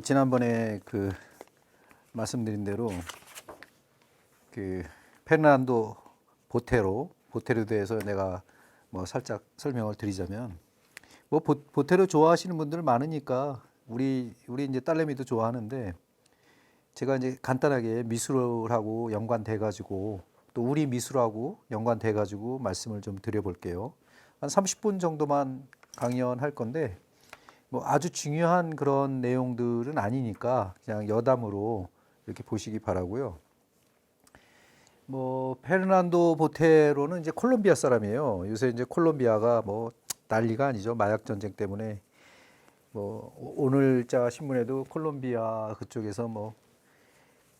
지난번에 말씀드린 대로 페르난도 보테로에 대해서 내가 뭐 살짝 설명을 드리자면, 뭐 보테로 좋아하시는 분들 많으니까 우리 이제 딸내미도 좋아하는데, 제가 이제 간단하게 미술하고 연관돼 가지고 또 우리 미술하고 연관돼 가지고 말씀을 좀 드려볼게요. 한 30분 정도만 강연할 건데, 뭐 아주 중요한 그런 내용들은 아니니까 그냥 여담으로 이렇게 보시기 바라고요. 뭐 페르난도 보테로는 이제 콜롬비아 사람이에요. 요새 이제 콜롬비아가 뭐 난리가 아니죠. 마약 전쟁 때문에. 뭐 오늘자 신문에도 콜롬비아 그쪽에서 뭐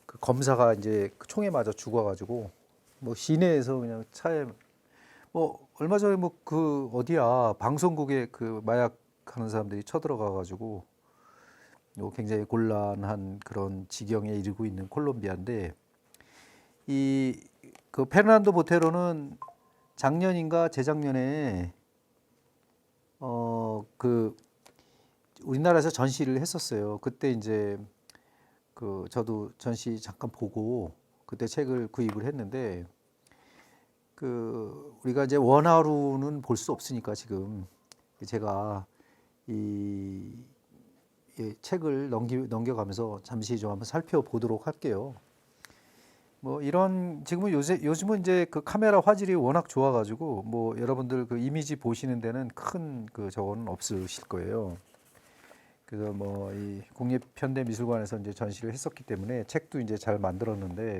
그 검사가 이제 그 총에 맞아 죽어가지고 뭐 시내에서 그냥 차에, 뭐 얼마 전에 뭐 그 어디야 방송국에 그 마약 하는 사람들이 쳐들어가 가지고 굉장히 곤란한 그런 지경에 이르고 있는 콜롬비아인데, 이 그 페르난도 보테로는 작년인가 재작년에 그 우리나라에서 전시를 했었어요. 그때 이제 그 저도 전시 잠깐 보고 그때 책을 구입을 했는데, 그 우리가 이제 원화로는 볼 수 없으니까 지금 제가 이 책을 넘겨가면서 잠시 좀 한번 살펴보도록 할게요. 뭐 이런 지금은 요즘은 이제 그 카메라 화질이 워낙 좋아가지고 뭐 여러분들 그 이미지 보시는 데는 큰 그 저거는 없으실 거예요. 그래서 뭐 이 국립현대미술관에서 이제 전시를 했었기 때문에 책도 이제 잘 만들었는데,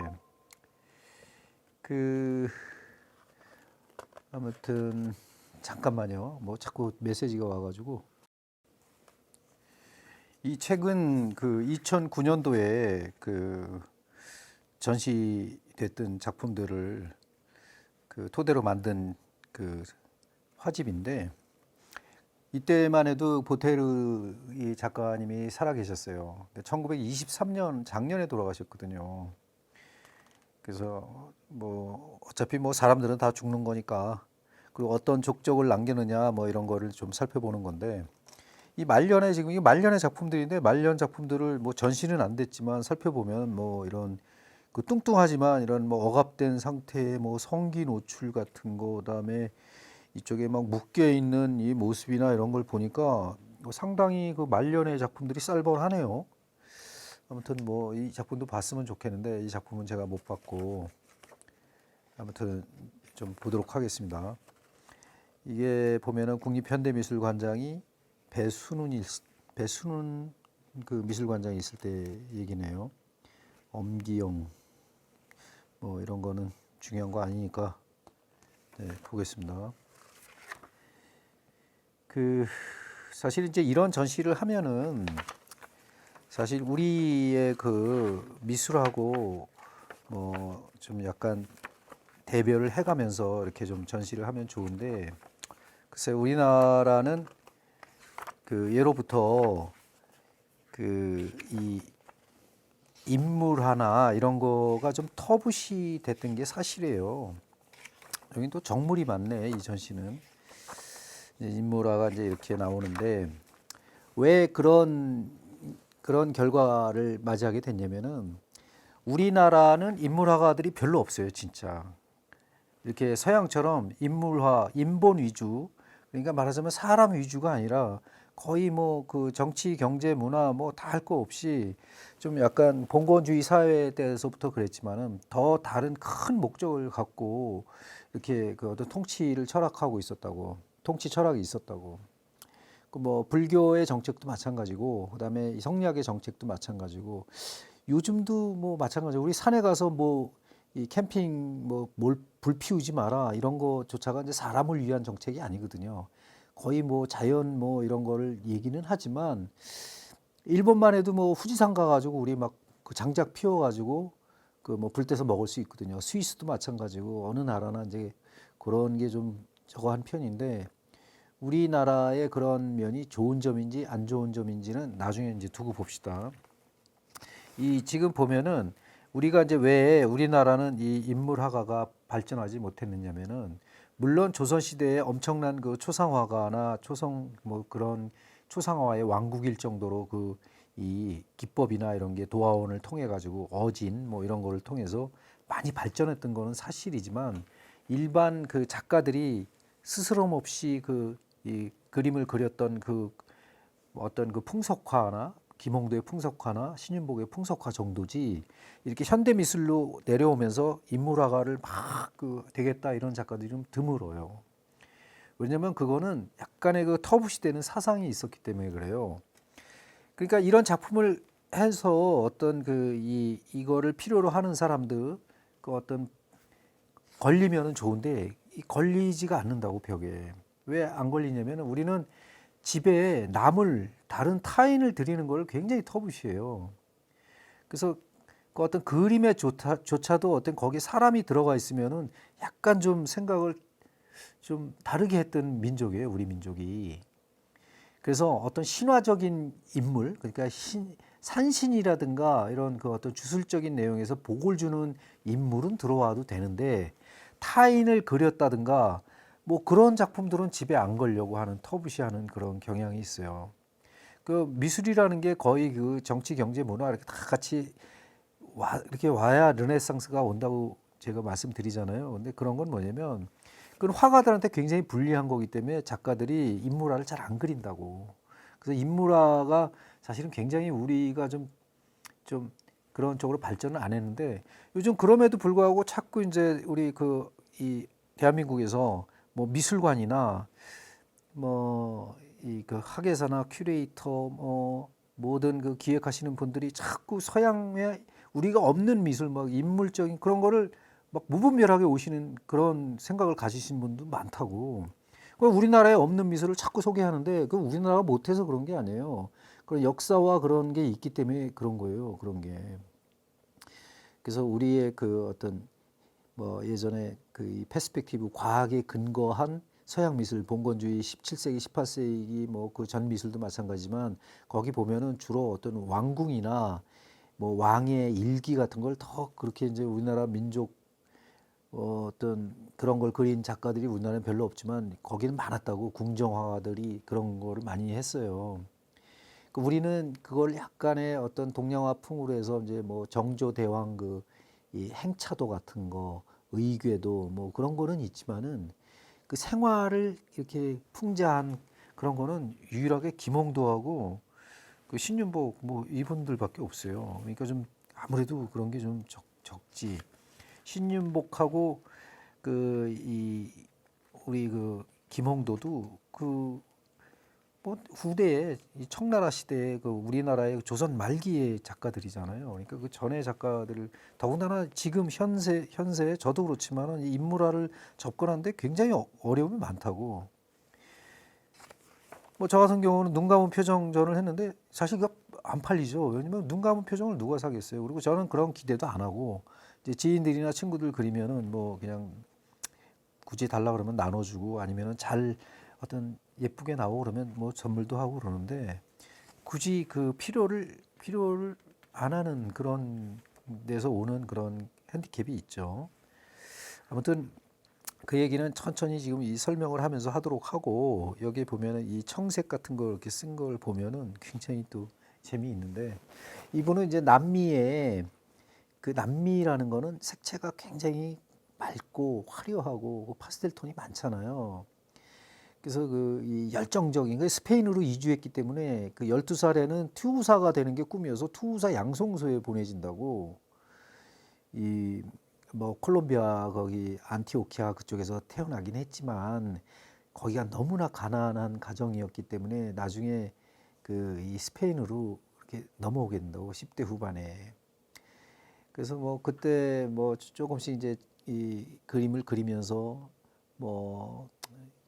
그 아무튼 잠깐만요. 뭐 자꾸 메시지가 와가지고. 이 책은 그 2009년도에 그 전시됐던 작품들을 그 토대로 만든 그 화집인데, 이때만 해도 보테르 이 작가님이 살아 계셨어요. 1923년 작년에 돌아가셨거든요. 그래서 뭐 어차피 뭐 사람들은 다 죽는 거니까, 그리고 어떤 족적을 남기느냐 뭐 이런 거를 좀 살펴보는 건데, 이 말년에 지금 이 말년의 작품들인데, 말년 작품들을 뭐 전시는 안 됐지만 살펴보면 뭐 이런 그 뚱뚱하지만 이런 뭐 억압된 상태의 뭐 성기 노출 같은 거, 그다음에 이쪽에 막 묶여 있는 이 모습이나 이런 걸 보니까 상당히 그 말년의 작품들이 쌀벌하네요. 아무튼 뭐 이 작품도 봤으면 좋겠는데 이 작품은 제가 못 봤고, 아무튼 좀 보도록 하겠습니다. 이게 보면은 국립현대미술관장이 배순훈 그 미술관장이 있을 때 얘기네요. 엄기영 뭐 이런 거는 중요한 거 아니니까 보겠습니다. 그 사실 이제 이런 전시를 하면은 사실 우리의 그 미술하고 뭐 좀 약간 대별을 해가면서 이렇게 좀 전시를 하면 좋은데, 글쎄 우리나라는 그 예로부터 그 이 인물화나 이런 거가 좀 터부시 됐던 게 사실이에요. 여긴 또 정물이 많네, 이 전시는. 인물화가 이제 이렇게 나오는데, 왜 그런 결과를 맞이하게 됐냐면은, 우리나라는 인물화가들이 별로 없어요, 진짜. 이렇게 서양처럼 인물화, 인본 위주, 그러니까 말하자면 사람 위주가 아니라 거의 뭐 그 정치, 경제, 문화 뭐 다 할 거 없이 좀 약간 봉건주의 사회 때에서부터 그랬지만은 더 다른 큰 목적을 갖고 이렇게 그 어떤 통치를 철학하고 있었다고, 통치 철학이 있었다고. 그 뭐 불교의 정책도 마찬가지고, 그다음에 이 성리학의 정책도 마찬가지고, 요즘도 뭐 마찬가지고, 우리 산에 가서 뭐 이 캠핑 뭐 불 피우지 마라 이런 거조차가 이제 사람을 위한 정책이 아니거든요. 거의 뭐 자연 뭐 이런 거를 얘기는 하지만, 일본만 해도 뭐 후지산 가가지고 우리 막 그 장작 피워가지고 그 뭐 불 때서 먹을 수 있거든요. 스위스도 마찬가지고, 어느 나라나 이제 그런 게 좀 저거 한 편인데, 우리나라의 그런 면이 좋은 점인지 안 좋은 점인지는 나중에 이제 두고 봅시다. 이 지금 보면은 우리가 이제 왜 우리나라는 이 인물화가가 발전하지 못했느냐면은, 물론 조선 시대에 엄청난 그 초상화가나 초성 뭐 그런 초상화의 왕국일 정도로 그 이 기법이나 이런 게 도화원을 통해 가지고 어진 뭐 이런 거를 통해서 많이 발전했던 거는 사실이지만 일반 그 작가들이 스스럼 없이 그 이 그림을 그렸던 그 어떤 그 풍속화나 김홍도의 풍속화나 신윤복의 풍속화 정도지 이렇게 현대 미술로 내려오면서 인물화가를 막 그 되겠다 이런 작가들이 좀 드물어요. 왜냐면 그거는 약간의 그 터부시되는 사상이 있었기 때문에 그래요. 그러니까 이런 작품을 해서 어떤 그 이거를 필요로 하는 사람들 그 어떤 걸리면은 좋은데 이 걸리지가 않는다고 벽에. 왜 안 걸리냐면 우리는 집에 남을 다른 타인을 들이는 걸 굉장히 터부시해요. 그래서 그 어떤 그림에 조차도 어떤 거기에 사람이 들어가 있으면은 약간 좀 생각을 좀 다르게 했던 민족이에요, 우리 민족이. 그래서 어떤 신화적인 인물, 그러니까 산신이라든가 이런 그 어떤 주술적인 내용에서 복을 주는 인물은 들어와도 되는데 타인을 그렸다든가 뭐 그런 작품들은 집에 안 걸려고 하는 터부시하는 그런 경향이 있어요. 그 미술이라는 게 거의 그 정치, 경제, 문화 이렇게 다 같이 이렇게 와야 르네상스가 온다고 제가 말씀드리잖아요. 근데 그런 건 뭐냐면 그건 화가들한테 굉장히 불리한 거기 때문에 작가들이 인물화를 잘 안 그린다고. 그래서 인물화가 사실은 굉장히 우리가 좀 그런 쪽으로 발전을 안 했는데 요즘 그럼에도 불구하고 자꾸 이제 우리 그 이 대한민국에서 뭐 미술관이나 뭐 이 그 학예사나 큐레이터 뭐 모든 그 기획하시는 분들이 자꾸 서양의 우리가 없는 미술 막 인물적인 그런 거를 막 무분별하게 오시는 그런 생각을 가지신 분도 많다고. 그 우리나라에 없는 미술을 자꾸 소개하는데 그 우리나라가 못해서 그런 게 아니에요. 그런 역사와 그런 게 있기 때문에 그런 거예요. 그런 게. 그래서 우리의 그 어떤 뭐 예전에 그이 페스펙티브 과학에 근거한 서양 미술 봉건주의 17세기 18세기 뭐 그 전 미술도 마찬가지지만 거기 보면은 주로 어떤 왕궁이나 뭐 왕의 일기 같은 걸 더 그렇게 이제 우리나라 민족 어떤 그런 걸 그린 작가들이 우리나라에 별로 없지만 거기는 많았다고 궁정화가들이 그런 거를 많이 했어요. 그 우리는 그걸 약간의 어떤 동양화풍으로 해서 이제 뭐 정조대왕 그 이 행차도 같은 거, 의궤도 뭐 그런 거는 있지만은 그 생활을 이렇게 풍자한 그런 거는 유일하게 김홍도하고 그 신윤복 뭐 이분들밖에 없어요. 그러니까 좀 아무래도 그런 게 좀 적지. 신윤복하고 그 이 우리 그 김홍도도 그 뭐 후대에 이 청나라 시대에 그 우리나라의 조선 말기의 작가들이잖아요. 그러니까 그 전의 작가들을 더군다나 지금 현세에 저도 그렇지만은 이 인물화를 접근하는데 굉장히 어려움이 많다고. 뭐 저 같은 경우는 눈 감은 표정전을 했는데 사실 그거 안 팔리죠. 왜냐면 눈 감은 표정을 누가 사겠어요. 그리고 저는 그런 기대도 안 하고 이제 지인들이나 친구들 그리면은 뭐 그냥 굳이 달라 그러면 나눠주고 아니면은 잘 어떤 예쁘게 나오고 그러면 뭐 선물도 하고 그러는데 굳이 그 필요를 안 하는 그런 데서 오는 그런 핸디캡이 있죠. 아무튼 그 얘기는 천천히 지금 이 설명을 하면서 하도록 하고 여기 보면은 이 청색 같은 걸 이렇게 쓴 걸 보면은 굉장히 또 재미있는데 이분은 이제 남미에 그 남미라는 거는 색채가 굉장히 맑고 화려하고 그 파스텔 톤이 많잖아요. 그래서 그 이 열정적인 그 스페인으로 이주했기 때문에 그 12살에는 투우사가 되는 게 꿈이어서 투우사 양송소에 보내진다고 이 뭐 콜롬비아 거기 안티오키아 그쪽에서 태어나긴 했지만 거기가 너무나 가난한 가정이었기 때문에 나중에 그 이 스페인으로 이렇게 넘어오게 된다고 10대 후반에. 그래서 뭐 그때 뭐 조금씩 이제 이 그림을 그리면서 뭐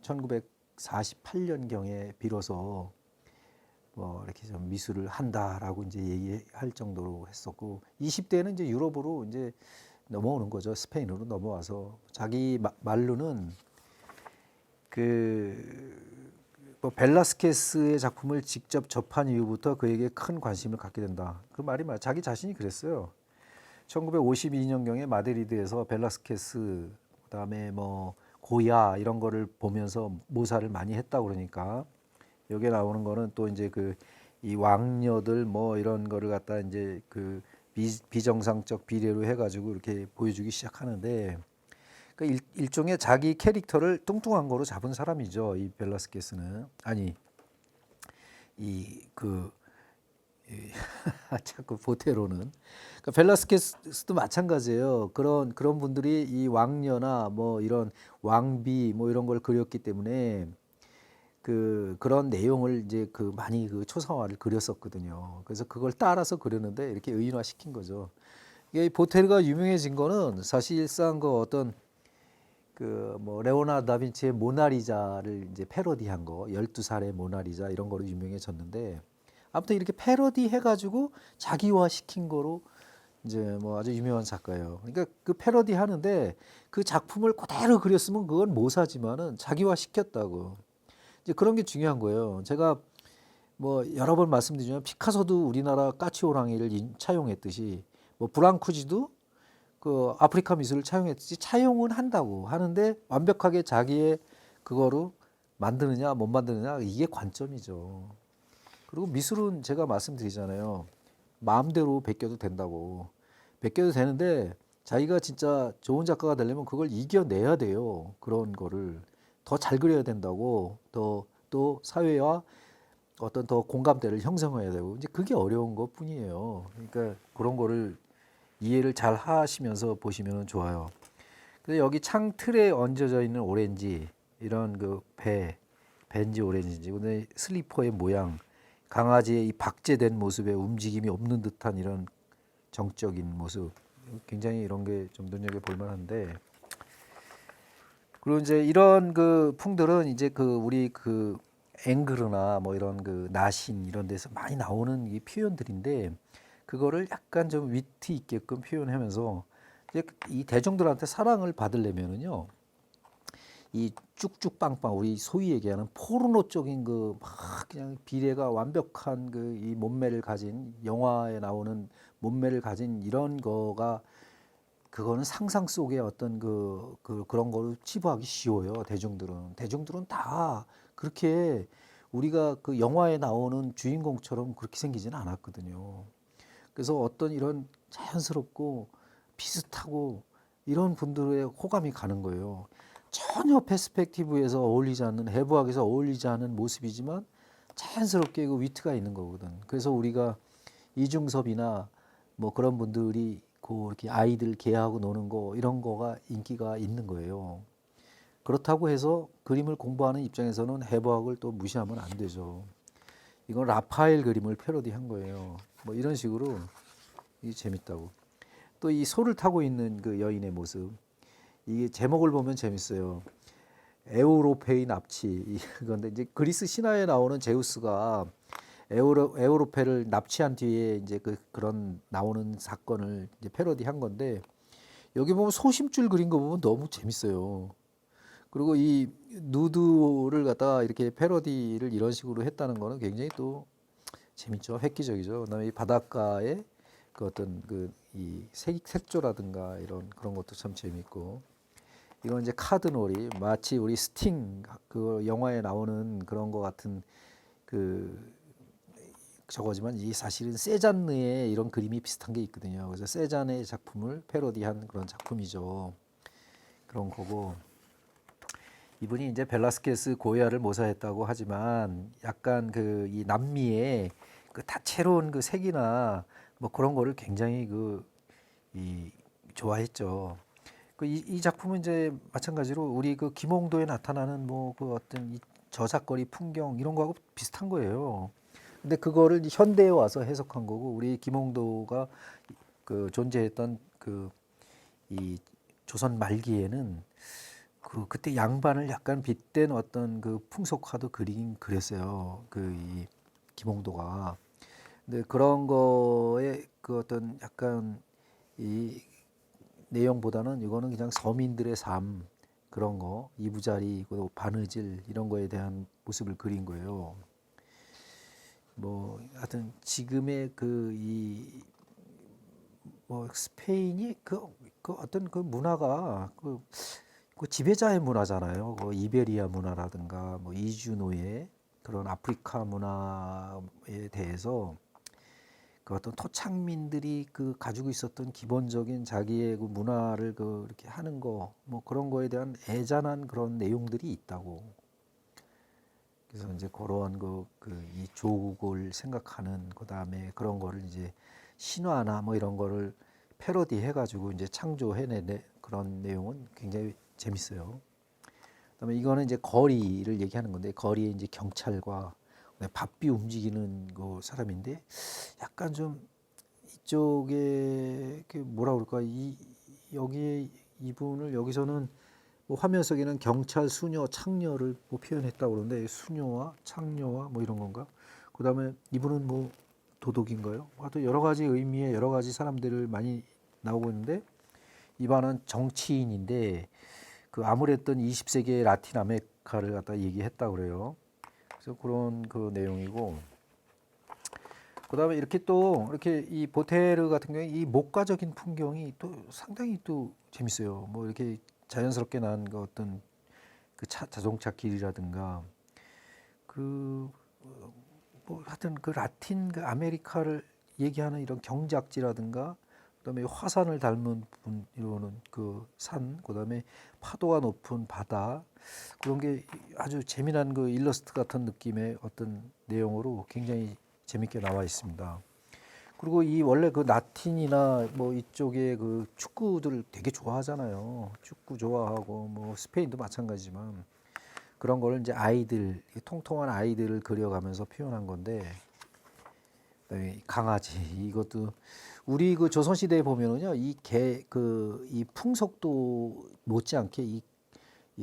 1948년경에 비로소 뭐 이렇게 좀 미술을 한다라고 이제 얘기할 정도로 했었고 20대는 이제 유럽으로 이제 넘어오는 거죠. 스페인으로 넘어와서 자기 말로는 뭐 벨라스케스의 작품을 직접 접한 이후부터 그에게 큰 관심을 갖게 된다. 그 말이 자기 자신이 그랬어요. 1952년경에 마드리드에서 벨라스케스 그다음에 뭐 고야 이런 거를 보면서 모사를 많이 했다 그러니까 여기에 나오는 거는 또 이제 그 이 왕녀들 뭐 이런 거를 갖다 이제 그 비정상적 비례로 해가지고 이렇게 보여주기 시작하는데 그 일종의 자기 캐릭터를 뚱뚱한 거로 잡은 사람이죠. 이 벨라스케스는 아니 이그 자꾸 보테로는 그러니까 벨라스케스도 마찬가지예요. 그런 분들이 이 왕녀나 뭐 이런 왕비 뭐 이런 걸 그렸기 때문에 그런 내용을 이제 많이 초상화를 그렸었거든요. 그래서 그걸 따라서 그렸는데 이렇게 의인화 시킨 거죠. 이게 보테르가 유명해진 거는 사실상 그 어떤 그 뭐 레오나르도 다빈치의 모나리자를 이제 패러디한 거, 12살의 모나리자 이런 거로 유명해졌는데 아무튼 이렇게 패러디 해가지고 자기화 시킨 거로 이제 뭐 아주 유명한 작가예요. 그러니까 그 패러디 하는데 그 작품을 그대로 그렸으면 그건 모사지만은 자기화 시켰다고. 이제 그런 게 중요한 거예요. 제가 뭐 여러 번 말씀드리지만 피카소도 우리나라 까치호랑이를 차용했듯이 뭐 브랑쿠지도 그 아프리카 미술을 차용했듯이 차용은 한다고 하는데 완벽하게 자기의 그거로 만드느냐 못 만드느냐 이게 관점이죠. 그리고 미술은 제가 말씀드리잖아요. 마음대로 베껴도 된다고. 베껴도 되는데 자기가 진짜 좋은 작가가 되려면 그걸 이겨내야 돼요. 그런 거를 더 잘 그려야 된다고. 또 사회와 어떤 더 공감대를 형성해야 되고 이제 그게 어려운 것 뿐이에요. 그러니까 그런 거를 이해를 잘 하시면서 보시면 좋아요. 그래서 여기 창 틀에 얹어져 있는 오렌지 이런 벤지 오렌지인지 근데 슬리퍼의 모양 강아지의 이 박제된 모습에 움직임이 없는 듯한 이런 정적인 모습 굉장히 이런 게 좀 눈여겨 볼 만한데 그리고 이제 이런 그 풍들은 이제 우리 앵그르나 뭐 이런 나신 이런 데서 많이 나오는 이 표현들인데 그거를 약간 좀 위트 있게끔 표현하면서 이제 이 대중들한테 사랑을 받으려면은요 이 쭉쭉빵빵 우리 소위 얘기하는 포르노 쪽인 막 그냥 비례가 완벽한 이 몸매를 가진 영화에 나오는 몸매를 가진 이런 거가 그거는 상상 속의 어떤 그런 거를 치부하기 쉬워요. 대중들은 다 그렇게 우리가 그 영화에 나오는 주인공처럼 그렇게 생기지는 않았거든요. 그래서 어떤 이런 자연스럽고 비슷하고 이런 분들의 호감이 가는 거예요. 전혀 페스펙티브에서 어울리지 않는 해부학에서 어울리지 않은 모습이지만 자연스럽게 그 위트가 있는 거거든. 그래서 우리가 이중섭이나 뭐 그런 분들이 이렇게 아이들 개하고 노는 거 이런 거가 인기가 있는 거예요. 그렇다고 해서 그림을 공부하는 입장에서는 해부학을 또 무시하면 안 되죠. 이건 라파엘 그림을 패러디한 거예요. 뭐 이런 식으로 이게 재밌다고. 또 이 소를 타고 있는 그 여인의 모습. 이게 제목을 보면 재밌어요. 에우로페의 납치. 이건데 이제 그리스 신화에 나오는 제우스가 에우로페를 납치한 뒤에 이제 그런 나오는 사건을 이제 패러디한 건데 여기 보면 소심줄 그린 거 보면 너무 재밌어요. 그리고 이 누드를 갖다가 이렇게 패러디를 이런 식으로 했다는 거는 굉장히 또 재밌죠. 획기적이죠. 그다음에 이 바닷가에 그 어떤 이 색조라든가 이런 그런 것도 참 재밌고 이건 이제 카드놀이 마치 우리 스팅 그 영화에 나오는 그런 거 같은 그 저거지만 이 사실은 세잔느의 이런 그림이 비슷한 게 있거든요. 그래서 세잔의 작품을 패러디한 그런 작품이죠. 그런 거고 이분이 이제 벨라스케스 고야를 모사했다고 하지만 약간 이 남미의 그 다채로운 그 색이나 뭐 그런 거를 굉장히 이 좋아했죠. 이 작품은 이제 마찬가지로 우리 김홍도에 나타나는 뭐 어떤 이 저작거리 풍경 이런 거하고 비슷한 거예요. 근데 그거를 이제 현대에 와서 해석한 거고 우리 김홍도가 존재했던 이 조선 말기에는 그때 양반을 약간 빗댄 어떤 풍속화도 그리긴 그랬어요. 이 김홍도가. 근데 그런 거에 어떤 약간 이 내용보다는 이거는 그냥 서민들의 삶 그런 거 이부자리 바느질 이런 거에 대한 모습을 그린 거예요. 뭐 하여튼 지금의 이 뭐 스페인이 어떤 문화가 지배자의 문화잖아요. 이베리아 문화라든가 뭐 이주 노예 그런 아프리카 문화에 대해서 그 어떤 토착민들이 그 가지고 있었던 기본적인 자기의 그 문화를 그 이렇게 하는 거 뭐 그런 거에 대한 애잔한 그런 내용들이 있다고. 그래서 이제 그런 이 조국을 생각하는 그다음에 그런 거를 이제 신화나 뭐 이런 거를 패러디 해가지고 이제 창조해낸 그런 내용은 굉장히 재밌어요. 그다음에 이거는 이제 거리를 얘기하는 건데 거리에 이제 경찰과 바삐 움직이는 그 사람인데 약간 좀 이쪽에 그 뭐라 그럴까 이 여기에 이분을 여기서는 뭐 화면 속에는 경찰 수녀 창녀를 뭐 표현했다고 그러는데 수녀와 창녀와 뭐 이런 건가? 그다음에 이분은 뭐 도덕인가요? 하여튼 여러 가지 의미의 여러 가지 사람들을 많이 나오고 있는데 이반은 정치인인데 그 아무랬던 20세기의 라틴 아메리카를 갖다 얘기했다 그래요. 그래서 그런 그 내용이고 그다음에 이렇게 또 이렇게 이 보테르 같은 경우에 이 목가적인 풍경이 또 상당히 또 재밌어요. 뭐 이렇게 자연스럽게 난 그 어떤 그 자동차 길이라든가 그 뭐 하여튼 그 라틴 그 아메리카를 얘기하는 이런 경작지라든가 그다음에 화산을 닮은 이러는 그 산, 그다음에 파도가 높은 바다 그런 게 아주 재미난 그 일러스트 같은 느낌의 어떤 내용으로 굉장히 재밌게 나와 있습니다. 그리고 이 원래 그 라틴이나 뭐 이쪽에 그 축구들 되게 좋아하잖아요. 축구 좋아하고 뭐 스페인도 마찬가지지만 그런 거를 이제 아이들 통통한 아이들을 그려가면서 표현한 건데 강아지 이것도 우리 그 조선 시대에 보면은요 이 개 그 이 풍속도 못지않게 이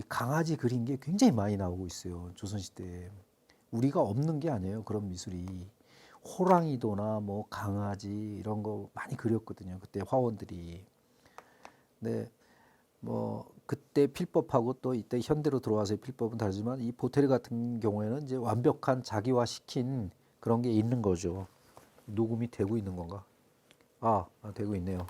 강아지 그린 게 굉장히 많이 나오고 있어요. 조선 시대에 우리가 없는 게 아니에요. 그런 미술이 호랑이도나 뭐 강아지 이런 거 많이 그렸거든요. 그때 화원들이. 근데 뭐 그때 필법하고 또 이때 현대로 들어와서의 필법은 다르지만 이 보테르 같은 경우에는 이제 완벽한 자기화 시킨 그런 게 있는 거죠. 녹음이 되고 있는 건가? 되고 있네요.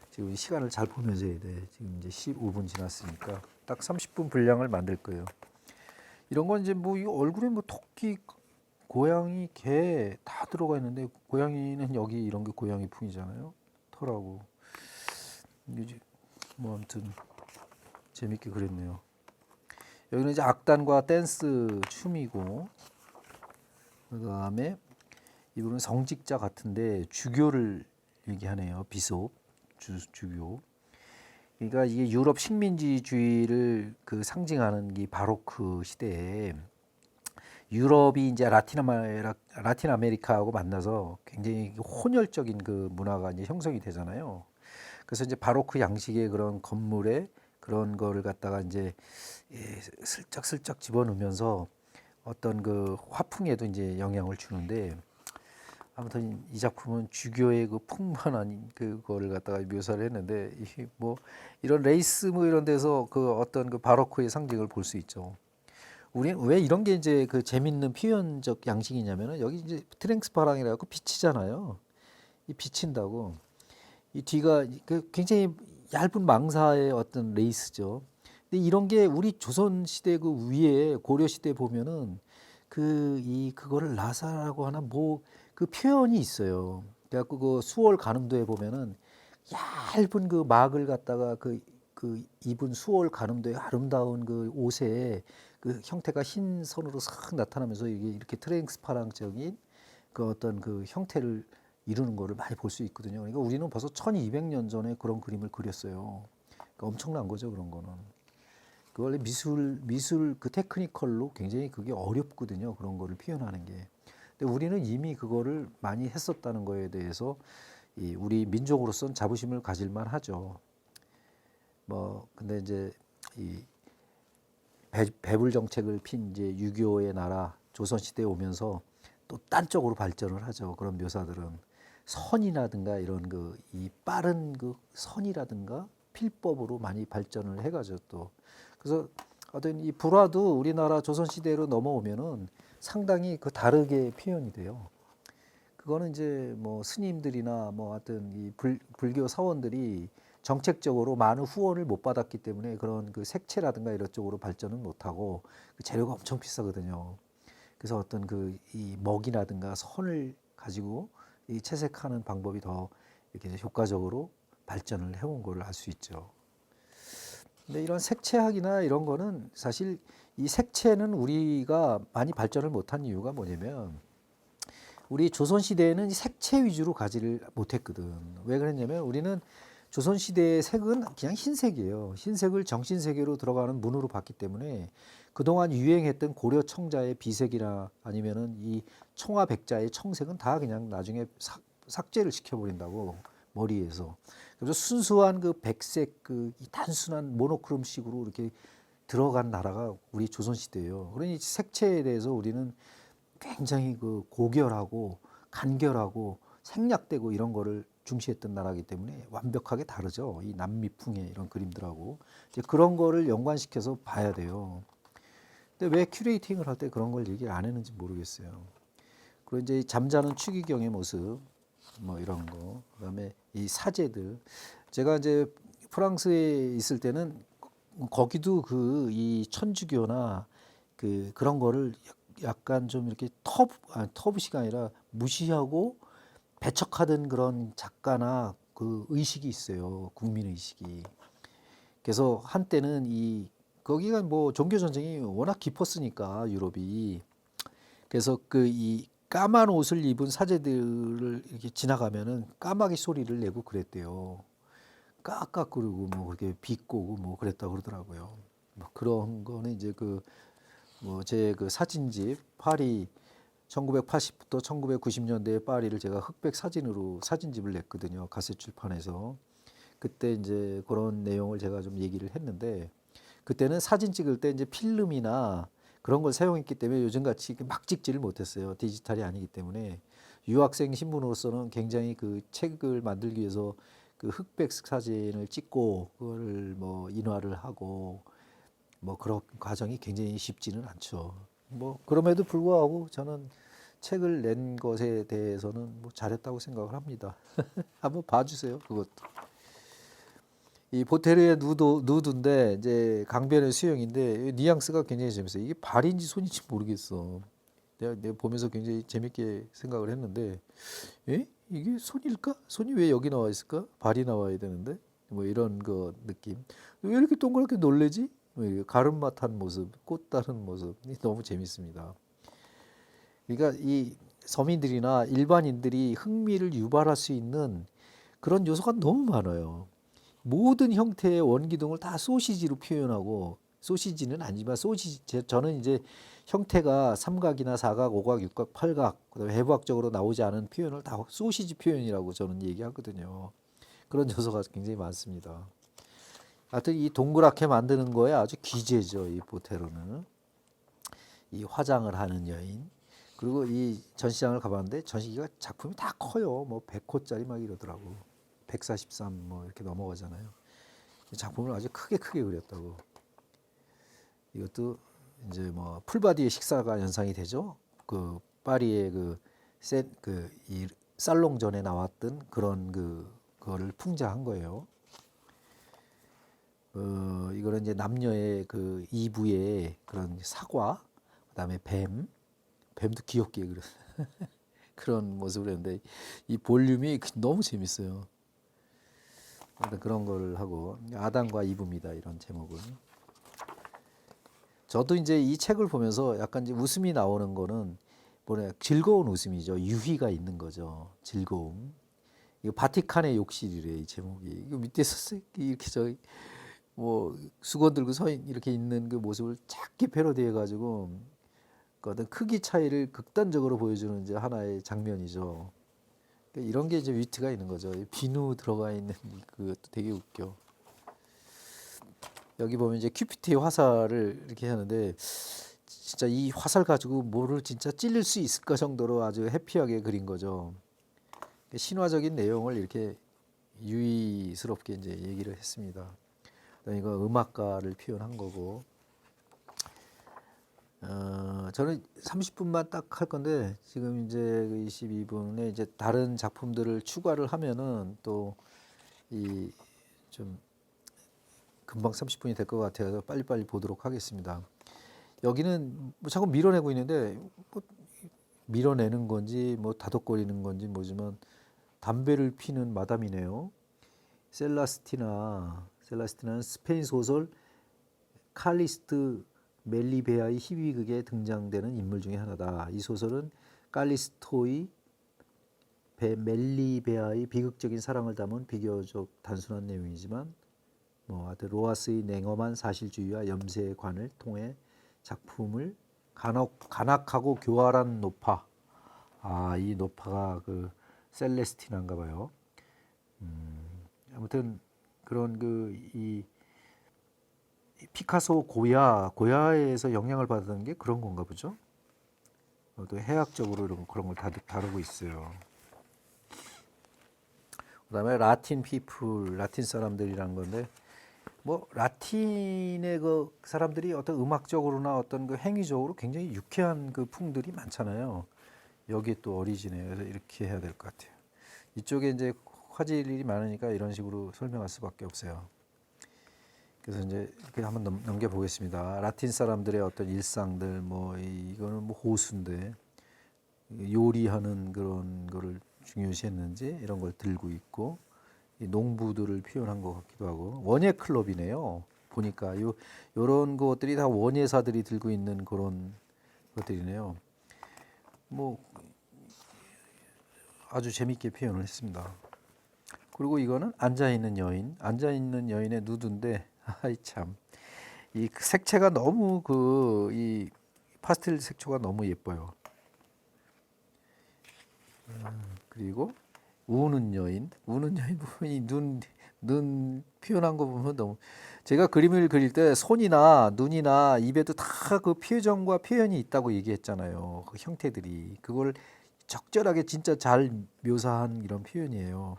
지금 시간을 잘 보면서 해야 돼. 지금 이제 15분 지났으니까 딱 30분 분량을 만들 거예요. 이런 건 이제 뭐 이 얼굴에 뭐 토끼, 고양이, 개 다 들어가 있는데 고양이는 여기 이런 게 고양이 풍이잖아요. 털하고 이게 뭐 아무튼 재밌게 그렸네요. 여기는 이제 악단과 댄스 춤이고 그다음에 이분은 성직자 같은데 주교를 얘기하네요. 비숍 주교. 그러니까 이게 유럽 식민지주의를 그 상징하는 이 바로크 시대에 유럽이 이제 라틴 아메리카하고 만나서 굉장히 혼혈적인 그 문화가 이제 형성이 되잖아요. 그래서 이제 바로크 양식의 그런 건물에 그런 거를 갖다가 이제 슬쩍슬쩍 집어넣으면서 어떤 그 화풍에도 이제 영향을 주는데 아무튼 이 작품은 주교의 그 풍만한 그거를 갖다가 묘사를 했는데 뭐 이런 레이스 뭐 이런 데서 그 어떤 그 바로크의 상징을 볼 수 있죠. 우리는 왜 이런 게 이제 그 재밌는 표현적 양식이냐면은 여기 이제 트랭스파랑이라 고 비치잖아요. 이 비친다고 이 뒤가 그 굉장히 얇은 망사의 어떤 레이스죠. 근데 이런 게 우리 조선 시대 그 위에 고려 시대 보면은 그거를 라사라고 하나 뭐 그 표현이 있어요. 그래갖고 그 수월 가늠도에 보면은 얇은 그 막을 갖다가 그 입은 수월 가늠도의 아름다운 그 옷에 그 형태가 흰 선으로 싹 나타나면서 이게 이렇게 트랜스파랑적인 그 어떤 그 형태를 이루는 거를 많이 볼 수 있거든요. 그러니까 우리는 벌써 1200년 전에 그런 그림을 그렸어요. 그러니까 엄청난 거죠, 그런 거는. 그 원래 미술 그 테크니컬로 굉장히 그게 어렵거든요. 그런 거를 표현하는 게. 근데 우리는 이미 그거를 많이 했었다는 거에 대해서 우리 민족으로서는 자부심을 가질 만하죠. 뭐 근데 이제 이 배불 정책을 핀 이제 유교의 나라 조선 시대에 오면서 또 딴 쪽으로 발전을 하죠. 그런 묘사들은 선이라든가 이런 이 빠른 그 선이라든가 필법으로 많이 발전을 해가지고 또 그래서 어떤 이 불화도 우리나라 조선 시대로 넘어오면은 상당히 그 다르게 표현이 돼요. 그거는 이제 뭐 스님들이나 뭐 하여튼 이 불교 사원들이 정책적으로 많은 후원을 못 받았기 때문에 그런 그 색채라든가 이런 쪽으로 발전은 못하고 그 재료가 엄청 비싸거든요. 그래서 어떤 그 이 먹이라든가 선을 가지고 이 채색하는 방법이 더 이렇게 효과적으로 발전을 해온 걸 알 수 있죠. 근데 이런 색채학이나 이런 거는 사실 이 색채는 우리가 많이 발전을 못한 이유가 뭐냐면 우리 조선시대에는 색채 위주로 가지를 못했거든. 왜 그랬냐면 우리는 조선시대의 색은 그냥 흰색이에요. 흰색을 정신세계로 들어가는 문으로 봤기 때문에 그동안 유행했던 고려 청자의 비색이나 아니면은 이 청화 백자의 청색은 다 그냥 나중에 삭제를 시켜버린다고 머리에서. 그래서 순수한 그 백색 그 이 단순한 모노크롬식으로 이렇게 들어간 나라가 우리 조선시대예요. 그러니 색채에 대해서 우리는 굉장히 그 고결하고 간결하고 생략되고 이런 거를 중시했던 나라이기 때문에 완벽하게 다르죠. 이 남미풍의 이런 그림들하고 이제 그런 거를 연관시켜서 봐야 돼요. 근데 왜 큐레이팅을 할 때 그런 걸 얘기를 안 했는지 모르겠어요. 그리고 이제 잠자는 추기경의 모습 뭐 이런 거, 그다음에 이 사제들. 제가 이제 프랑스에 있을 때는 거기도 그 이 천주교나 그런 거를 약간 좀 이렇게 터부시가 아니라 무시하고 배척하던 그런 작가나 그 의식이 있어요. 국민 의식이. 그래서 한때는 이 거기가 뭐 종교 전쟁이 워낙 깊었으니까 유럽이. 그래서 그 이 까만 옷을 입은 사제들을 이렇게 지나가면은 까마귀 소리를 내고 그랬대요. 깍깍거리고 뭐 그렇게 비꼬고 뭐 그랬다 그러더라고요. 뭐 그런 거는 이제 그 뭐 제 그 사진집 파리 1980부터 1990년대의 파리를 제가 흑백 사진으로 사진집을 냈거든요. 가세 출판에서. 그때 이제 그런 내용을 제가 좀 얘기를 했는데 그때는 사진 찍을 때 이제 필름이나 그런 걸 사용했기 때문에 요즘 같이 막 찍지를 못했어요. 디지털이 아니기 때문에 유학생 신분으로서는 굉장히 그 책을 만들기 위해서 그 흑백 사진을 찍고 그걸 뭐 인화를 하고 뭐 그런 과정이 굉장히 쉽지는 않죠. 뭐 그럼에도 불구하고 저는 책을 낸 것에 대해서는 뭐 잘했다고 생각을 합니다. 한번 봐주세요. 그것도. 이 보테르의 누드인데 이제 강변의 수영인데 뉘앙스가 굉장히 재밌어요. 이게 발인지 손인지 모르겠어. 내가 보면서 굉장히 재밌게 생각을 했는데, 이게 손일까? 손이 왜 여기 나와 있을까? 발이 나와야 되는데 뭐 이런 거 느낌. 왜 이렇게 동그랗게 놀래지? 뭐 이렇게 가름맛한 모습, 꽃 다른 모습 너무 재밌습니다. 그러니까 이 서민들이나 일반인들이 흥미를 유발할 수 있는 그런 요소가 너무 많아요. 모든 형태의 원기둥을 다 소시지로 표현하고 소시지는 아니지만 소시지 저는 이제 형태가 삼각이나 사각, 오각, 육각, 팔각 그다음에 해부학적으로 나오지 않은 표현을 다 소시지 표현이라고 저는 얘기하거든요. 그런 요소가 굉장히 많습니다. 하여튼 이 동그랗게 만드는 거에 아주 기재죠. 이 보테로는 이 화장을 하는 여인. 그리고 이 전시장을 가봤는데 전시기가 작품이 다 커요. 뭐 100호짜리 막 이러더라고. 143 뭐 이렇게 넘어가잖아요. 작품을 아주 크게 그렸다고. 이것도 이제 뭐 풀바디의 식사가 연상이 되죠. 그 파리의 이 살롱전에 나왔던 그런 그거를 풍자한 거예요. 이거는 이제 남녀의 그 이부의 그런 사과, 그다음에 뱀도 귀엽게 그런 모습을 했는데 이 볼륨이 너무 재밌어요. 그런 걸 하고 아담과 이브입니다. 이런 제목은. 저도 이제 이 책을 보면서 약간 이제 웃음이 나오는 거는 뭐냐 즐거운 웃음이죠. 유희가 있는 거죠. 즐거움. 이거 바티칸의 욕실이래 이 제목이. 이거 밑에서 이렇게 뭐 수건 들고 이렇게 있는 그 모습을 작게 패러디해 가지고 그 어떤 크기 차이를 극단적으로 보여주는 이제 하나의 장면이죠. 그러니까 이런 게 이제 위트가 있는 거죠. 비누 들어가 있는 그것도 되게 웃겨. 여기 보면 이제 큐피트의 화살을 이렇게 하는데 진짜 이 화살 가지고 뭐를 진짜 찔릴 수 있을까 정도로 아주 해피하게 그린 거죠. 신화적인 내용을 이렇게 유의스럽게 이제 얘기를 했습니다. 이거 음악가를 표현한 거고. 저는 30분만 딱 할 건데 지금 이제 22분에 이제 다른 작품들을 추가를 하면은 또 이 좀 금방 30분이 될 것 같아서 빨리빨리 보도록 하겠습니다. 여기는 뭐 자꾸 밀어내고 있는데 뭐 밀어내는 건지 뭐 다독거리는 건지 뭐지만 담배를 피는 마담이네요. 셀라스티나는 스페인 소설 칼리스트 멜리베아의 희비극에 등장되는 인물 중에 하나다. 이 소설은 칼리스토의 멜리베아의 비극적인 사랑을 담은 비교적 단순한 내용이지만 뭐 하여튼 로아스의 냉엄한 사실주의와 염세의 관을 통해 작품을 간악하고 교활한 노파. 이 노파가 그 셀레스티나인가 봐요. 아무튼 그런 이 피카소 고야에서 영향을 받은 게 그런 건가 보죠. 또 해학적으로 그런 걸 다루고 있어요. 그다음에 라틴 사람들이란 건데 뭐 라틴의 그 사람들이 어떤 음악적으로나 어떤 그 행위적으로 굉장히 유쾌한 그 풍들이 많잖아요. 여기 또 어리지네요. 그래서 이렇게 해야 될 것 같아요. 이쪽에 이제 화질이 많으니까 이런 식으로 설명할 수밖에 없어요. 그래서 이제 이렇게 한번 넘겨 보겠습니다. 라틴 사람들의 어떤 일상들 뭐 이거는 뭐 호수인데 요리하는 그런 거를 중요시했는지 이런 걸 들고 있고 이 농부들을 표현한 것 같기도 하고 원예 클럽이네요. 보니까 요런 것들이 다 원예사들이 들고 있는 그런 것들이네요. 뭐 아주 재밌게 표현을 했습니다. 그리고 이거는 앉아 있는 여인의 누드인데 아이 참 이 색채가 너무 이 파스텔 색초가 너무 예뻐요. 그리고 우는 여인 부분이 눈 표현한 거 보면 너무 제가 그림을 그릴 때 손이나 눈이나 입에도 다 그 표정과 표현이 있다고 얘기했잖아요. 그 형태들이 그걸 적절하게 진짜 잘 묘사한 이런 표현이에요.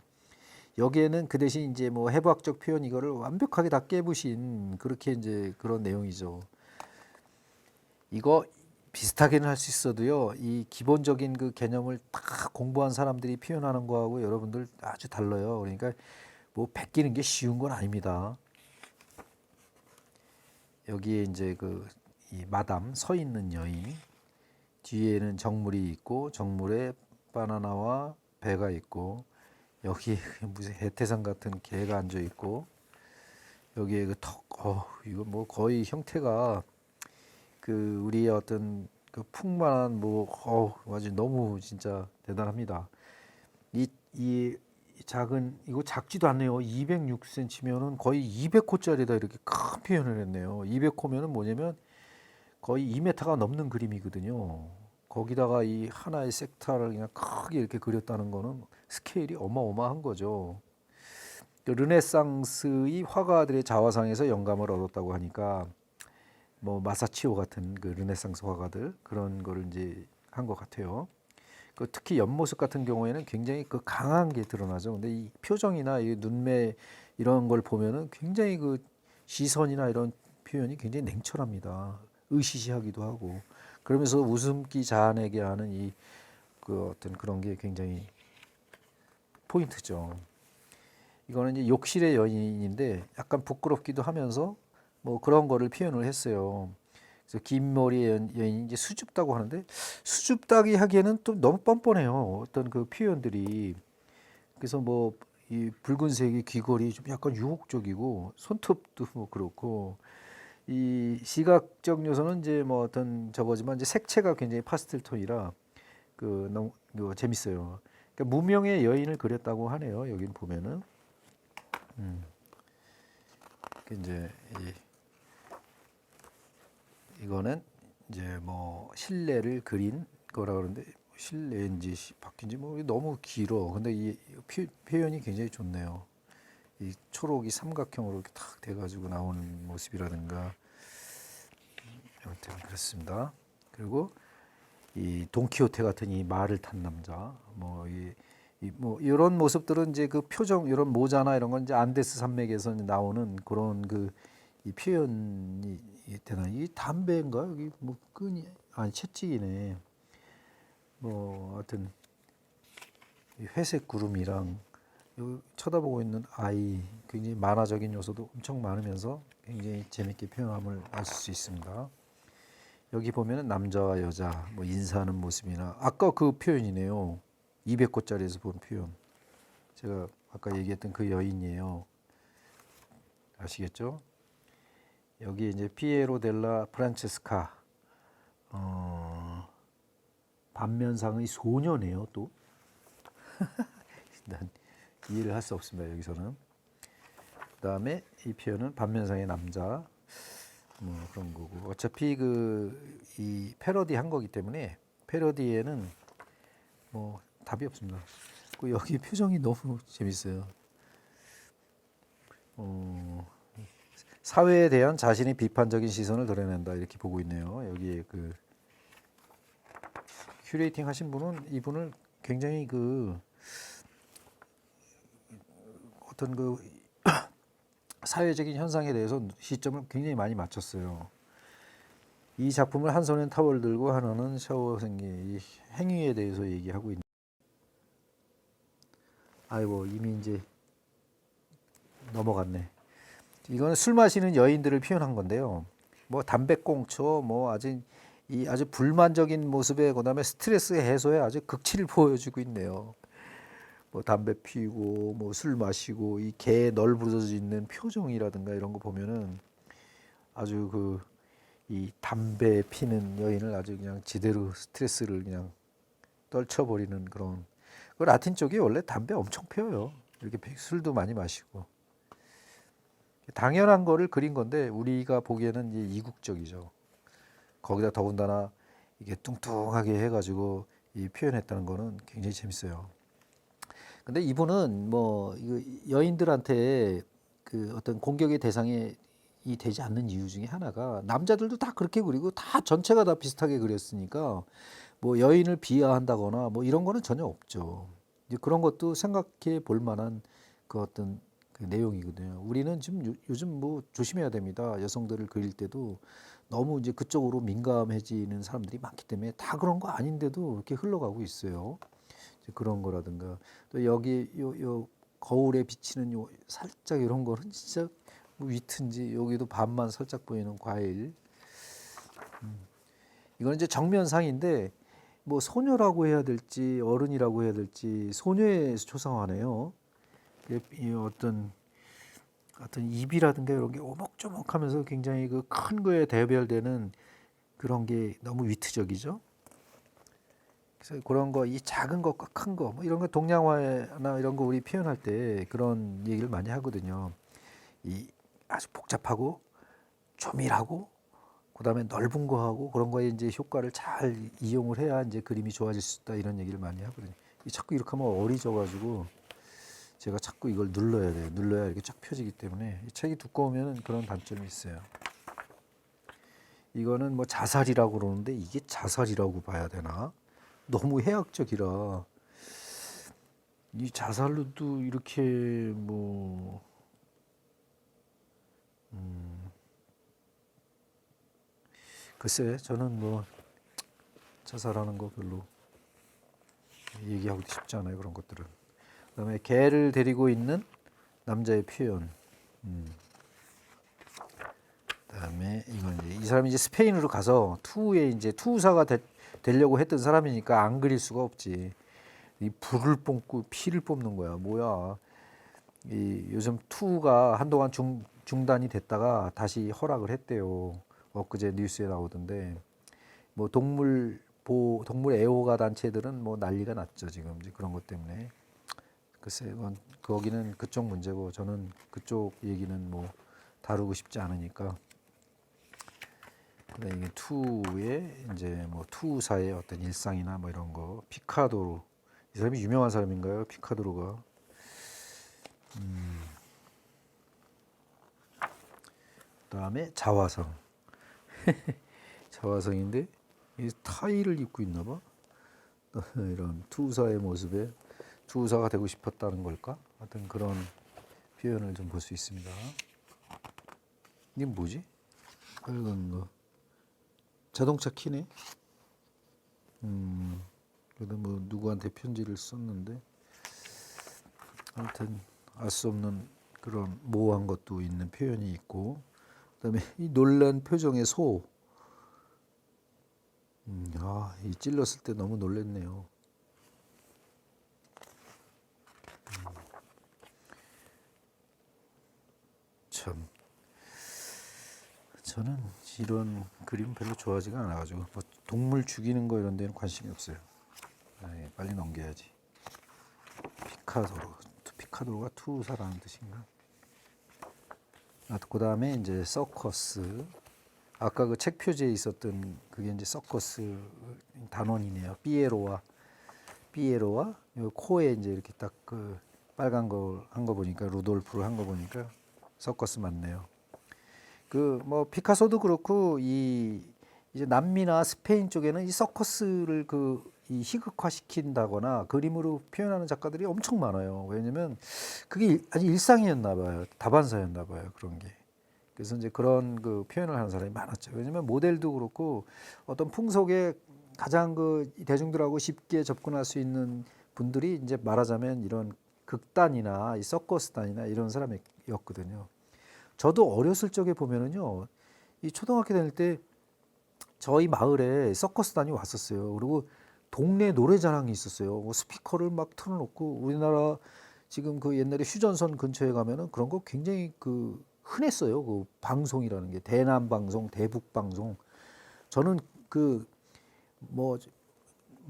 여기에는 그 대신 이제 뭐 해부학적 표현 이거를 완벽하게 다 깨부신 그렇게 이제 그런 내용이죠. 이거 비슷하게는 할 수 있어도요. 이 기본적인 그 개념을 다 공부한 사람들이 표현하는 거하고 여러분들 아주 달라요. 그러니까 뭐 베끼는 게 쉬운 건 아닙니다. 여기에 이제 이 마담 서 있는 여인 뒤에는 정물이 있고 정물에 바나나와 배가 있고 여기에 무슨 해태상 같은 개가 앉아 있고 여기에 그 턱, 이거 뭐 거의 형태가 그 우리의 어떤 그 풍만한 아주 너무 진짜 대단합니다. 이 작은 이거 작지도 않네요. 206cm면은 거의 200호짜리다 이렇게 큰 표현을 했네요. 200호면은 뭐냐면 거의 2m가 넘는 그림이거든요. 거기다가 이 하나의 섹타를 그냥 크게 이렇게 그렸다는 거는 스케일이 어마어마한 거죠. 그 르네상스의 화가들의 자화상에서 영감을 얻었다고 하니까 뭐 마사치오 같은 그 르네상스 화가들 그런 거를 이제 한 것 같아요. 그 특히 옆모습 같은 경우에는 굉장히 그 강한 게 드러나죠. 근데 이 표정이나 이 눈매 이런 걸 보면은 굉장히 그 시선이나 이런 표현이 굉장히 냉철합니다. 으시시하기도 하고 그러면서 웃음기 자아내게 하는 이 그 어떤 그런 게 굉장히 포인트죠. 이거는 이제 욕실의 여인인데 약간 부끄럽기도 하면서 뭐 그런 거를 표현을 했어요. 그래서 긴 머리의 여인이 이제 수줍다고 하는데 수줍다기 하기에는 또 너무 뻔뻔해요. 어떤 그 표현들이. 그래서 뭐 이 붉은색의 귀걸이 좀 약간 유혹적이고 손톱도 뭐 그렇고 이 시각적 요소는 이제 뭐 어떤 저거지만 이제 색채가 굉장히 파스텔 톤이라 너무 재밌어요. 그러니까 무명의 여인을 그렸다고 하네요. 여기 보면은 이제 이거는 이제 뭐 실내를 그린 거라 그러는데 실내인지 바뀐지 뭐 너무 길어. 근데 이 표현이 굉장히 좋네요. 이 초록이 삼각형으로 이렇게 탁 돼가지고 나오는 모습이라든가 아무튼 그렇습니다. 그리고 이 돈키호테 같은 이 말을 탄 남자 뭐 이런 모습들은 이제 그 표정 이런 모자나 이런 건 이제 안데스 산맥에서 나오는 그런 이 표현이 대단히 이 담배인가 여기 뭐 끈이 아니 채찍이네. 뭐 하여튼 이 회색 구름이랑 여기 쳐다보고 있는 아이 굉장히 만화적인 요소도 엄청 많으면서 굉장히 재밌게 표현함을 알 수 있습니다. 여기 보면은 남자와 여자 뭐 인사하는 모습이나 아까 그 표현이네요. 200호짜리에서 본 표현. 제가 아까 얘기했던 그 여인이에요. 아시겠죠? 여기 이제 피에로 델라 프란체스카 반면상의 소녀네요. 또 난 이해를 할 수 없습니다. 여기서는. 그다음에 이 표현은 반면상의 남자 뭐 그런 거고 어차피 그 이 패러디 한 거기 때문에 패러디에는 뭐 답이 없습니다. 그 여기 표정이 너무 재밌어요. 사회에 대한 자신의 비판적인 시선을 드러낸다 이렇게 보고 있네요. 여기에 그 큐레이팅 하신 분은 이분을 굉장히 그 어떤 그 사회적인 현상에 대해서 시점을 굉장히 많이 맞췄어요. 이 작품을 한 손엔 타월을 들고 하나는 샤워 생기 이 행위에 대해서 얘기하고 있는. 아이고 이미 이제 넘어갔네. 이거는 술 마시는 여인들을 표현한 건데요. 뭐 담배꽁초, 뭐 아주 이 아주 불만적인 모습에 그다음에 스트레스 해소에 아주 극치를 보여주고 있네요. 뭐 담배 피우고 뭐 술 마시고 이 개에 널브러져 있는 표정이라든가 이런 거 보면은 아주 그 이 담배 피는 여인을 아주 그냥 지대로 스트레스를 그냥 떨쳐버리는 그런. 그 라틴 쪽이 원래 담배 엄청 피워요. 이렇게 술도 많이 마시고. 당연한 거를 그린 건데 우리가 보기에는 이제 이국적이죠. 거기다 더군다나 이게 뚱뚱하게 해가지고 이 표현했다는 거는 굉장히 재밌어요. 근데 이분은 뭐 이거 여인들한테 그 어떤 공격의 대상이 되지 않는 이유 중에 하나가 남자들도 다 그렇게 그리고 다 전체가 다 비슷하게 그렸으니까 뭐 여인을 비하한다거나 뭐 이런 거는 전혀 없죠. 이제 그런 것도 생각해 볼 만한 그 어떤 그 내용이거든요. 우리는 지금 요즘 뭐 조심해야 됩니다. 여성들을 그릴 때도 너무 이제 그쪽으로 민감해지는 사람들이 많기 때문에 다 그런 거 아닌데도 이렇게 흘러가고 있어요. 이제 그런 거라든가 또 여기 요 거울에 비치는 요 살짝 이런 거는 진짜 뭐 위트인지 여기도 반만 살짝 보이는 과일. 이건 이제 정면상인데 뭐 소녀라고 해야 될지 어른이라고 해야 될지 소녀에 초상화네요. 이 어떤 입이라든가 이런 게 오목조목하면서 굉장히 그 큰 거에 대별되는 그런 게 너무 위트적이죠. 그래서 그런 거, 이 작은 것과 큰 거, 뭐 이런 거 동양화나 이런 거 우리 표현할 때 그런 얘기를 많이 하거든요. 이 아주 복잡하고 조밀하고 그다음에 넓은 거하고 그런 거에 이제 효과를 잘 이용을 해야 이제 그림이 좋아질 수 있다 이런 얘기를 많이 하거든요. 자꾸 이렇게 하면 어리져가지고 제가 자꾸 이걸 눌러야 돼요. 눌러야 이렇게 쫙 펴지기 때문에 이 책이 두꺼우면 그런 단점이 있어요. 이거는 뭐 자살이라고 그러는데 이게 자살이라고 봐야 되나? 너무 해학적이라 이 자살로도 이렇게 뭐 글쎄 저는 뭐 자살하는 거 별로 얘기하고 싶지 않아요. 그런 것들은. 그다음에 개를 데리고 있는 남자의 표현. 그다음에 이건 이제 이 사람이 이제 스페인으로 가서 투우에 이제 투우사가 되려고 했던 사람이니까 안 그릴 수가 없지. 이 불을 뿜고 피를 뽑는 거야. 뭐야? 이 요즘 투우가 한동안 중단이 됐다가 다시 허락을 했대요. 엊그제 뉴스에 나오던데 뭐 동물 애호가 단체들은 뭐 난리가 났죠 지금 이제 그런 것 때문에. 글쎄 이건 거기는 그쪽 문제고 저는 그쪽 얘기는 뭐 다루고 싶지 않으니까. 근데 이게 투의 이제 뭐 투사의 어떤 일상이나 뭐 이런 거 피카도로 이 사람이 유명한 사람인가요? 피카도로가. 그다음에 자화성. 자화성인데 이 타이를 입고 있나 봐. 이런 투사의 모습에 투사가 되고 싶었다는 걸까? 하여튼 그런 표현을 좀 볼 수 있습니다. 이게 뭐지? 빨간 거. 자동차 키네. 그래도 뭐 누구한테 편지를 썼는데 아무튼 알 수 없는 그런 모호한 것도 있는 표현이 있고 그다음에 이 놀란 표정의 소. 이 찔렀을 때 너무 놀랬네요. 참, 저는 이런 그림 별로 좋아하지가 않아가지고 뭐 동물 죽이는 거 이런 데는 관심이 없어요. 빨리 넘겨야지. 피카도로가 투사라는 뜻인가? 그 다음에 이제 서커스. 아까 그 책 표지에 있었던 그게 이제 서커스 단원이네요. 삐에로와 요 코에 이제 이렇게 딱 그 빨간 거 한 거 보니까 루돌프를 한 거 보니까 서커스 맞네요. 그 뭐 피카소도 그렇고 이제 남미나 스페인 쪽에는 이 서커스를 이 희극화시킨다거나 그림으로 표현하는 작가들이 엄청 많아요. 왜냐면 그게 아주 일상이었나 봐요. 다반사였나 봐요. 그런 게. 그래서 이제 그런 그 표현을 하는 사람이 많았죠. 왜냐면 모델도 그렇고 어떤 풍속에 가장 그 대중들하고 쉽게 접근할 수 있는 분들이 이제 말하자면 이런 극단이나 이 서커스단이나 이런 사람이었거든요. 저도 어렸을 적에 보면은요, 이 초등학교 다닐 때 저희 마을에 서커스단이 왔었어요. 그리고 동네 노래자랑이 있었어요. 뭐 스피커를 막 틀어놓고 우리나라 지금 그 옛날에 휴전선 근처에 가면은 그런 거 굉장히 그 흔했어요. 그 방송이라는 게 대남 방송, 대북 방송. 저는 그 뭐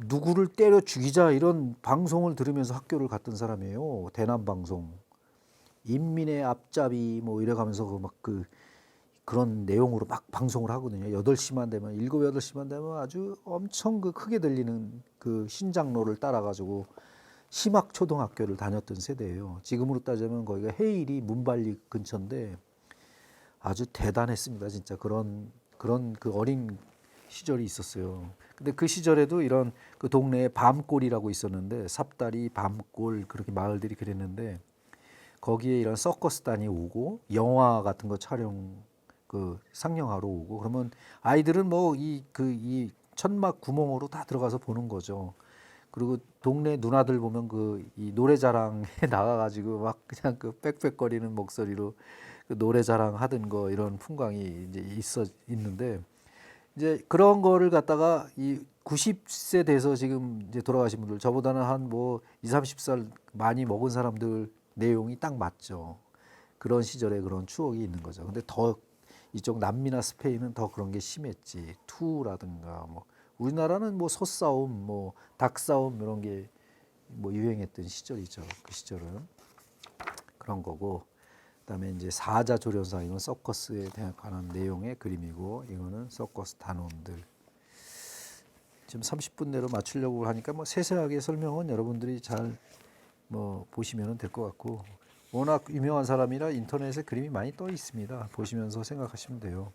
누구를 때려 죽이자 이런 방송을 들으면서 학교를 갔던 사람이에요. 대남 방송. 인민의 앞잡이 뭐 이래가면서 그런 내용으로 막 방송을 하거든요. 8시만 되면 7, 8시만 되면 아주 엄청 그 크게 들리는 그 신장로를 따라가지고 심학초등학교를 다녔던 세대예요. 지금으로 따지면 거기가 헤일이 문발리 근처인데 아주 대단했습니다. 진짜 그런 그 어린 시절이 있었어요. 근데 그 시절에도 이런 그 동네에 밤골이라고 있었는데 삽다리, 밤골 그렇게 마을들이 그랬는데 거기에 이런 서커스단이 오고 영화 같은 거 촬영 그 상영하러 오고 그러면 아이들은 뭐 이 천막 구멍으로 다 들어가서 보는 거죠. 그리고 동네 누나들 보면 이 노래자랑에 나가가지고 막 그냥 그 빽빽거리는 목소리로 그 노래자랑 하던 거 이런 풍광이 이제 있는데 이제 그런 거를 갖다가 이 90세 돼서 지금 이제 돌아가신 분들 저보다는 한 뭐 2, 30살 많이 먹은 사람들 내용이 딱 맞죠. 그런 시절에 그런 추억이 있는 거죠. 근데 더 이쪽 남미나 스페인은 더 그런 게 심했지. 투라든가 뭐 우리나라는 뭐 소싸움, 뭐 닭싸움 이런 게 뭐 유행했던 시절이죠. 그 시절은 그런 거고. 그다음에 이제 사자조련사 이건 서커스에 관한 내용의 그림이고 이거는 서커스 단원들. 지금 30분 내로 맞추려고 하니까 뭐 세세하게 설명은 여러분들이 잘 뭐 보시면 될 것 같고 워낙 유명한 사람이라 인터넷에 그림이 많이 떠 있습니다. 보시면서 생각하시면 돼요.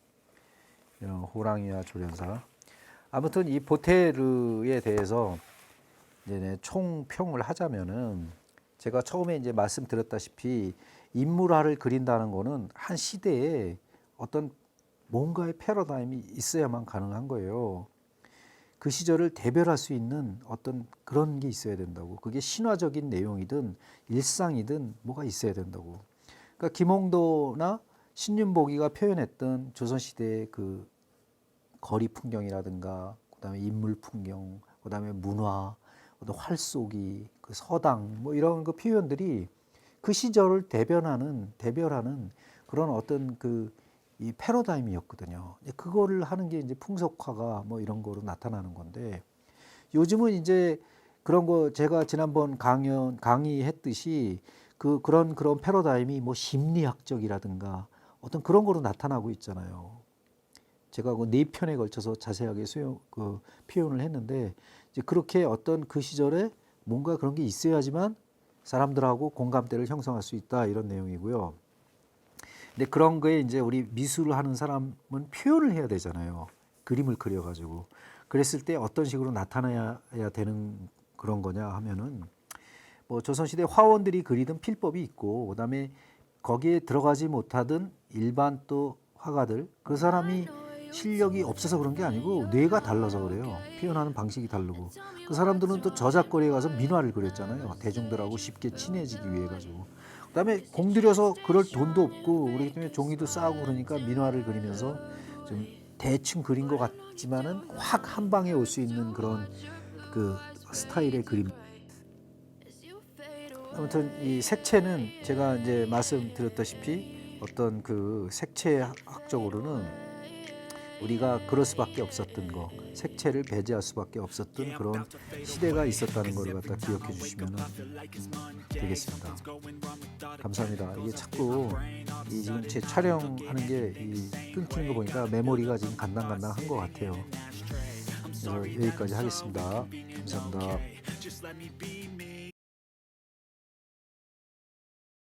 이런 호랑이와 조련사. 아무튼 이 보테르에 대해서 이제 총평을 하자면은 제가 처음에 이제 말씀드렸다시피 인물화를 그린다는 거는 한 시대에 어떤 뭔가의 패러다임이 있어야만 가능한 거예요. 그 시절을 대별할 수 있는 어떤 그런 게 있어야 된다고. 그게 신화적인 내용이든 일상이든 뭐가 있어야 된다고. 그러니까 김홍도나 신윤복이가 표현했던 조선시대의 그 거리 풍경이라든가 그다음에 인물 풍경, 그다음에 문화, 어떤 활쏘기, 그 서당 뭐 이런 그 표현들이 그 시절을 대별하는 그런 어떤 이 패러다임이었거든요. 그거를 하는 게 이제 풍속화가 뭐 이런 거로 나타나는 건데 요즘은 이제 그런 거 제가 지난번 강의했듯이 그런 패러다임이 뭐 심리학적이라든가 어떤 그런 거로 나타나고 있잖아요. 제가 그 4편에 걸쳐서 자세하게 표현을 했는데 이제 그렇게 어떤 그 시절에 뭔가 그런 게 있어야지만 사람들하고 공감대를 형성할 수 있다 이런 내용이고요. 근데 그런 거에 이제 우리 미술을 하는 사람은 표현을 해야 되잖아요. 그림을 그려가지고. 그랬을 때 어떤 식으로 나타나야 되는 그런 거냐 하면은 뭐 조선시대 화원들이 그리던 필법이 있고 그다음에 거기에 들어가지 못하던 일반 또 화가들 그 사람이 실력이 없어서 그런 게 아니고 뇌가 달라서 그래요. 표현하는 방식이 다르고 그 사람들은 또 저작거리에 가서 민화를 그렸잖아요. 대중들하고 쉽게 친해지기 위해 가지고. 그다음에 공들여서 그럴 돈도 없고 그렇기 때문에 종이도 싸고 그러니까 민화를 그리면서 좀 대충 그린 것 같지만은 확 한 방에 올 수 있는 그런 그 스타일의 그림. 아무튼 이 색채는 제가 이제 말씀드렸다시피 어떤 그 색채학적으로는 우리가 그럴 수밖에 없었던 거, 색채를 배제할 수밖에 없었던 그런 시대가 있었다는 걸 갖다 기억해 주시면 되겠습니다. 감사합니다. 이게 자꾸 이 지금 제 촬영하는 게 이 끊기는 거 보니까 메모리가 지금 간당간당한 것 같아요. 그래서 여기까지 하겠습니다. 감사합니다.